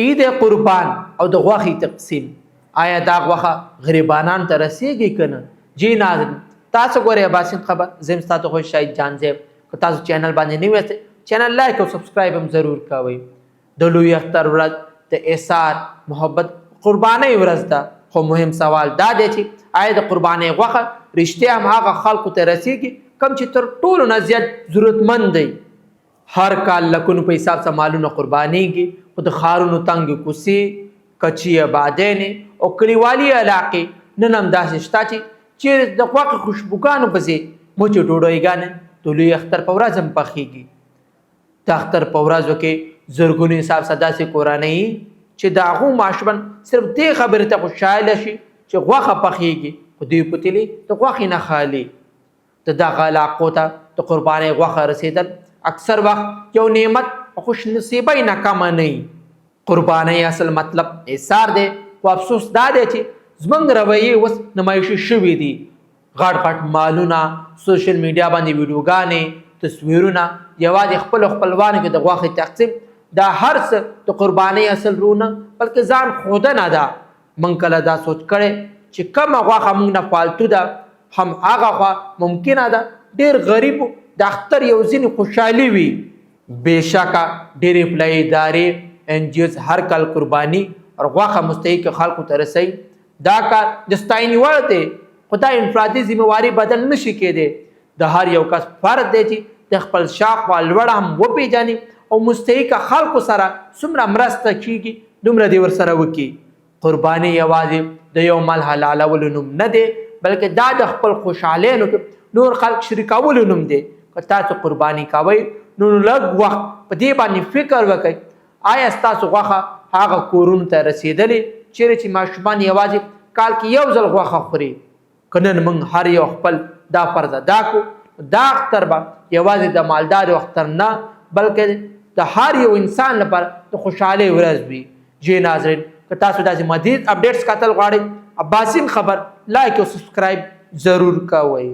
عید قربان او د غوښې تقسیم، آیا دا غوښه غریبانان ته رسیږي که نه؟ جی ناظرین تاسو ګورئ اباسین خبر، زه یم ستاسو خوښ شاهد جان زیب. که تاسو چینل باندې نوي یاست چینل لایک او سبسکرایب هم ضرور کوئ. د لوی اختر ورځ د احسان محبت قربانۍ ورځ ده، خو مهم سوال دا دی چې آیا د قربانۍ غوښه رښتیا هم هغه خلکو ته رسیږي کوم چې تر ټولو نه زیات ضرورتمند دی؟ هر کال لکونو په حساب سره مالونه قربانېږي، خو د ښارونو تنګې کوڅې، کچي آبادیانې او کلیوالي علاقې نن هم داسې شته چې د غوښې خوشبوګانو پسې مچې ډوډۍ د لوی اختر په ورځ هم پخېږي. د اختر په ورځو کې زرګونو حساب سره داسې کورنۍ چې د هغو ماشومان صرف دې خبرې ته خوشحاله شي چې غوښه پخېږي، خو دوی پتیلې د غوښې نه خالي. د دغه علاقو ته د قربانۍ غوښه رسېدل اکثر وخت یو نعمت او خوش نصیبۍ نه کمه نه وي. قربانۍ اصل مطلب ایثار دی، خو افسوس دا دی چې زموږ رویې اوس نمایشي شوي دي. غټ غټ مالونه، سوشل میډیا باندې ویډیوګانې، تصویرونه، یوازې خپلو خپلوانو کې د غوښې تقسیم، دا هر څه د قربانۍ اصل رونه بلکې ځان ښودنه ده. موږ کله دا سوچ کړی چې کومه غوښه موږ نه فالتو ده، هم هغه خوا ممکنه ده ډېر غریبو د اختر یو ځینې خوشحالي وي. بېشکه ډېرې فلاحي ادارې NGOs هر کال قرباني او غوښه مستحقو خلکو ته رسوي. دا کار د ستاینې وړ دی، خو دا انفرادي ذمهواري بدل نشي کېدی. د هر یو کس فرض دی چې د خپل شاوخوا لوړه هم وپېژني او مستحقه خلکو سره څومره مرسته کېږي دومره دې ورسره وکړي. قرباني یوازې د یو مال حلالولو نوم نه دی، بلکې دا د خپل خوشحالینو کې نور خلک شریکولو نوم دی. که تاسو قرباني کوئ نو لږ وخت په دې باندې فکر وکړئ، آیا ستاسو غوښه هغه کورونو ته رسېدلې چیرې چې ماشومان یوازې کال کې یو ځل غوښه خوري؟ که نن موږ هر یو خپل دا فرض ادا کړو، دا اختر به یوازې د مالدارو اختر نه بلکې د هر یو انسان لپاره د خوشحالۍ ورځ وي. جی ناظرین که تاسو داسې مزید اپډیټس کتل غواړئ اباسین خبر لایک او سبسکرایب ضرور کوئ.